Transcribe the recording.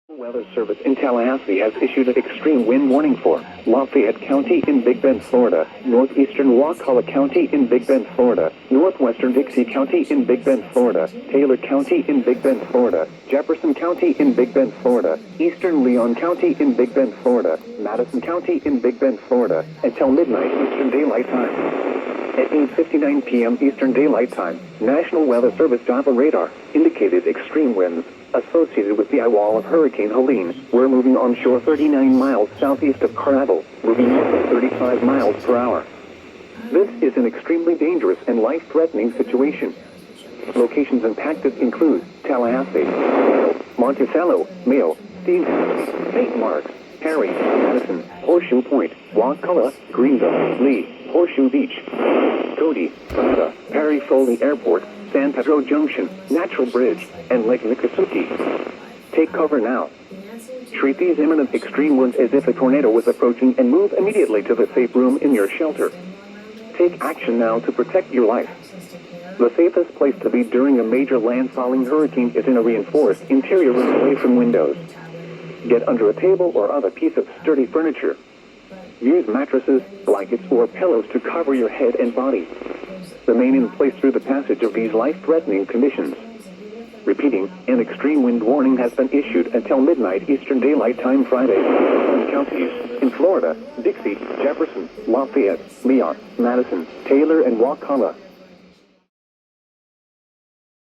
Weather Service in Tallahassee has issued an extreme wind warning for Lafayette County in Big Bend, Florida, northeastern Wakulla County in Big Bend, Florida, northwestern Dixie County in Big Bend, Florida, Taylor County in Big Bend, Florida, Jefferson County in Big Bend, Florida, eastern Leon County in Big Bend, Florida, Madison County in Big Bend, Florida, until midnight Eastern Daylight Time. At 8:59 p.m. Eastern Daylight Time, National Weather Service Java radar indicated extreme winds associated with the eye wall of Hurricane Helene were moving onshore 39 miles southeast of Carnival, moving north at 35 miles per hour. This is an extremely dangerous and life-threatening situation. Locations impacted include Tallahassee, Monticello, Mayo, Stevens, St. Marks, Perry, Madison, Horseshoe Point, Wakulla, Greenville, Lee, Horseshoe Beach, Cody, Prada, Perry Foley Airport, San Pedro Junction, Natural Bridge, and Lake Miccosukee. Take cover now. Treat these imminent extreme winds as if a tornado was approaching and move immediately to the safe room in your shelter. Take action now to protect your life. The safest place to be during a major landfalling hurricane is in a reinforced interior room away from windows. Get under a table or other piece of sturdy furniture. Use mattresses, blankets, or pillows to cover your head and body. Remain in place through the passage of these life-threatening conditions. Repeating, an extreme wind warning has been issued until midnight Eastern Daylight Time Friday. In counties in Florida, Dixie, Jefferson, Lafayette, Leon, Madison, Taylor, and Wakulla.